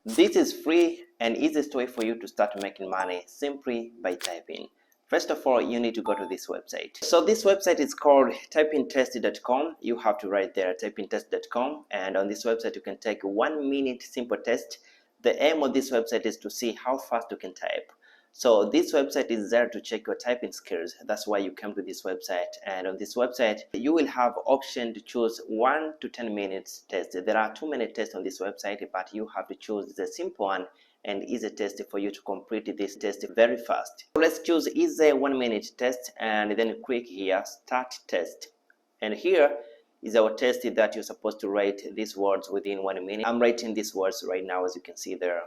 This is free and easiest way for you to start making money simply by typing. First of all, you need to go to this website. So this website is called typingtest.com. You have to write there typingtest.com, and on this website you can take 1 minute simple test. The aim of this website is to see how fast you can type. So this website is there to check your typing skills. That's why you come to this website, and on this website you will have option to choose 1 to 10 minutes test. There are 2-minute tests on this website, but you have to choose the simple one and easy test for you to complete this test very fast. So let's choose easy 1 minute test and then click here start test. And here is our test that you're supposed to write these words within 1 minute. I'm writing these words right now, as you can see there.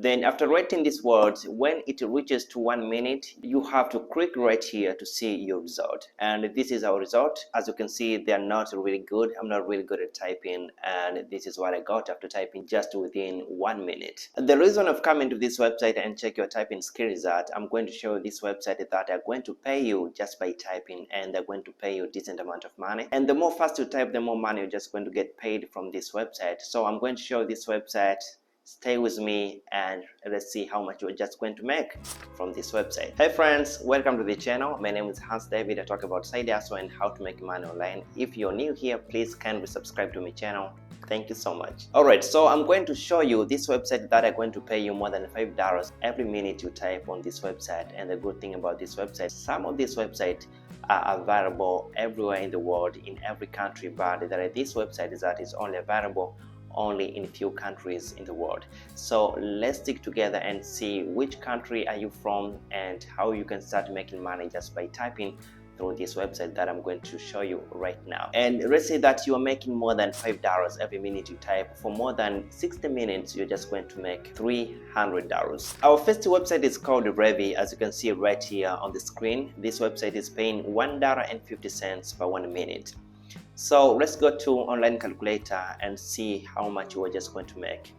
Then after writing these words, when it reaches to 1 minute, you have to click right here to see your result. And this is our result. As you can see, they are not really good. I'm not really good at typing, and this is what I got after typing just within 1 minute. The reason of coming to this website and check your typing skill is that I'm going to show you this website that are going to pay you just by typing, and they're going to pay you a decent amount of money. And the more fast you type, the more money you're just going to get paid from this website. So I'm going to show you this website. Stay with me and let's see how much you're just going to make from this website. Hey friends, welcome to the channel. My name is Hans David. I talk about side hustle and how to make money online. If you're new here, please kindly subscribe to my channel. Thank you so much. Alright, so I'm going to show you this website that are going to pay you more than $5 every minute you type on this website. And the good thing about this website, some of these websites are available everywhere in the world, in every country, but there are this website that is only available only in a few countries in the world. So let's stick together and see which country are you from and how you can start making money just by typing through this website that I'm going to show you right now. And let's say that you are making more than $5 every minute you type. For more than 60 minutes, you're just going to make $300. Our first website is called Revy, as you can see right here on the screen. This website is paying $1.50 per 1 minute. So let's go to online calculator and see how much you are just going to make.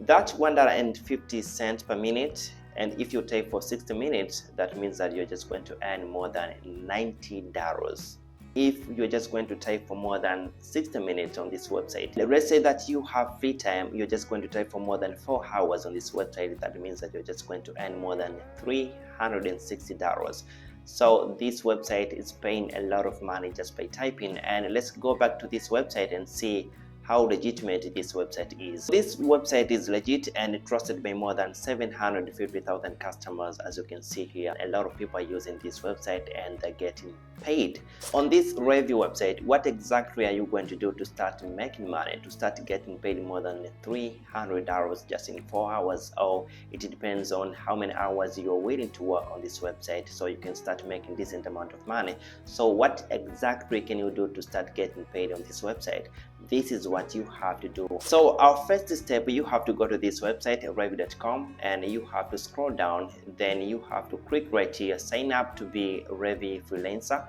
That's $1.50 per minute, and if you type for 60 minutes, that means that you're just going to earn more than $90. If you're just going to type for more than 60 minutes on this website, let's say that you have free time, you're just going to type for more than 4 hours on this website, that means that you're just going to earn more than $360. So this website is paying a lot of money just by typing. And let's go back to this website and see how legitimate this website is. This website is legit and trusted by more than 750,000 customers. As you can see here, a lot of people are using this website and they're getting paid. On this review website, what exactly are you going to do to start making money, to start getting paid more than $300 just in 4 hours? Or it depends on how many hours you're willing to work on this website, so you can start making decent amount of money. So what exactly can you do to start getting paid on this website? This is what you have to do. So our first step, you have to go to this website Revy.com, and you have to scroll down. Then you have to click right here sign up to be Revy freelancer,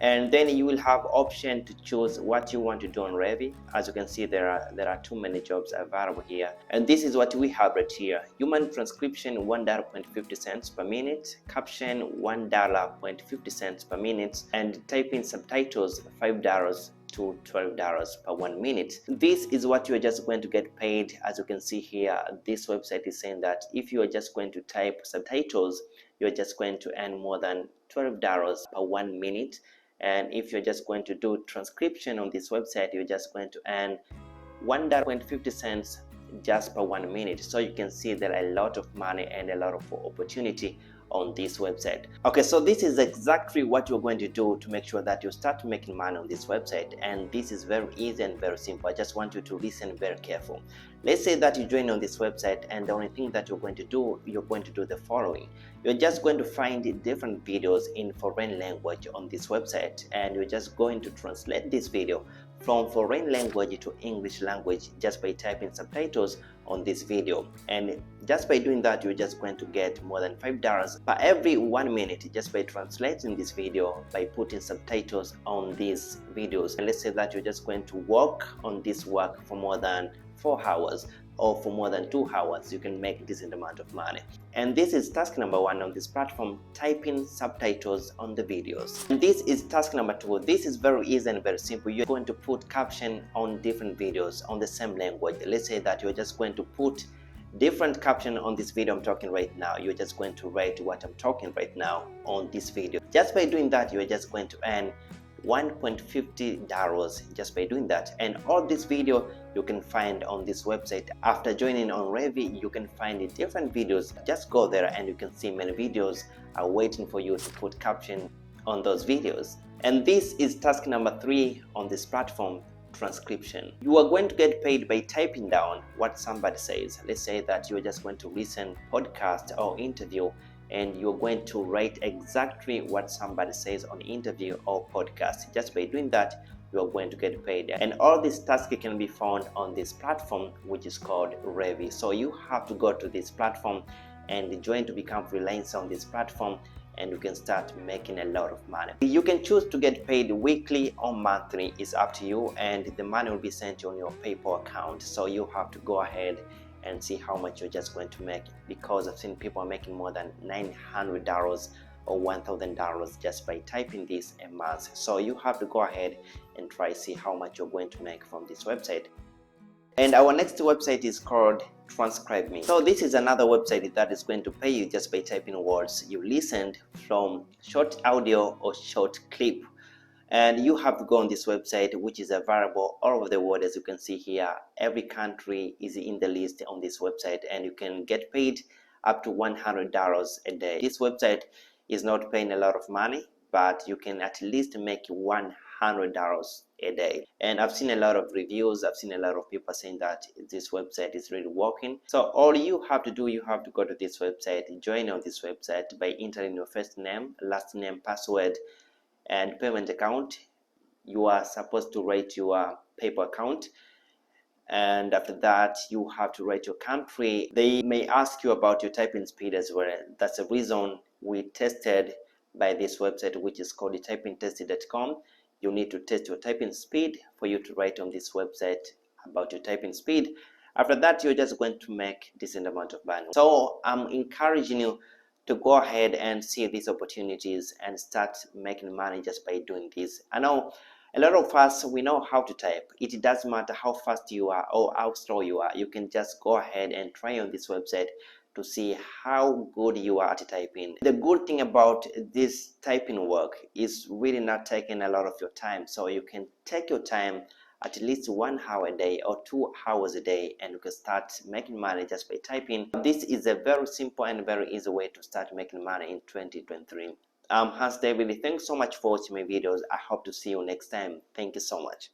and then you will have option to choose what you want to do on Revy. As you can see, there are too many jobs available here, and this is what we have right here. Human transcription $1.50 per minute, caption $1.50 per minute, and typing subtitles $5 to $12 per 1 minute. This is what you're just going to get paid. As you can see here, this website is saying that if you are just going to type subtitles, you're just going to earn more than $12 per 1 minute. And if you're just going to do transcription on this website, you're just going to earn $1.50 just per 1 minute. So you can see there are a lot of money and a lot of opportunity on this website. Okay, so this is exactly what you're going to do to make sure that you start making money on this website, and this is very easy and very simple. I just want you to listen very careful. Let's say that you join on this website, and the only thing that you're going to do the following. You're just going to find different videos in foreign language on this website, and you're just going to translate this video from foreign language to English language just by typing subtitles on this video. And just by doing that, you're just going to get more than $5 per every 1 minute just by translating this video, by putting subtitles on these videos. And let's say that you're just going to work on this work for more than 4 hours or for more than 2 hours, you can make a decent amount of money. And this is task number 1 on this platform, typing subtitles on the videos. And this is task number 2. This is very easy and very simple. You're going to put caption on different videos on the same language. Let's say that you're just going to put different caption on this video I'm talking right now. You're just going to write what I'm talking right now on this video. Just by doing that, you're just going to earn $1.50 just by doing that. And all this video you can find on this website. After joining on Revy, you can find different videos. Just go there and you can see many videos are waiting for you to put caption on those videos. And this is task number 3 on this platform, transcription. You are going to get paid by typing down what somebody says. Let's say that you're just going to listen podcast or interview, and you're going to write exactly what somebody says on interview or podcast. Just by doing that, you're going to get paid. And all these tasks can be found on this platform, which is called Revy. So you have to go to this platform and join to become freelancer on this platform, and you can start making a lot of money. You can choose to get paid weekly or monthly. It's up to you, and the money will be sent on your PayPal account. So you have to go ahead and see how much you're just going to make, because I've seen people are making more than $900 or $1,000 just by typing this a month. So you have to go ahead and try see how much you're going to make from this website. And our next website is called Transcribe Me. So this is another website that is going to pay you just by typing words you listened from short audio or short clip. And you have to go on this website, which is available all over the world. As you can see here, every country is in the list on this website, and you can get paid up to $100 a day. This website is not paying a lot of money, but you can at least make $100 a day. And I've seen a lot of reviews. I've seen a lot of people saying that this website is really working. So all you have to do, you have to go to this website, join on this website by entering your first name, last name, password, and payment account. You are supposed to write your PayPal account, and after that you have to write your country. They may ask you about your typing speed as well. That's the reason we tested by this website, which is called typingtest.com. You need to test your typing speed for you to write on this website about your typing speed. After that, you're just going to make decent amount of money. So I'm encouraging you to go ahead and see these opportunities and start making money just by doing this. I know a lot of us, we know how to type. It doesn't matter how fast you are or how slow you are. You can just go ahead and try on this website to see how good you are at typing. The good thing about this typing work is really not taking a lot of your time. So you can take your time at least 1 hour a day or 2 hours a day, and you can start making money just by typing. This is a very simple and very easy way to start making money in 2023. I'm Hans David. Thanks so much for watching my videos. I hope to see you next time. Thank you so much.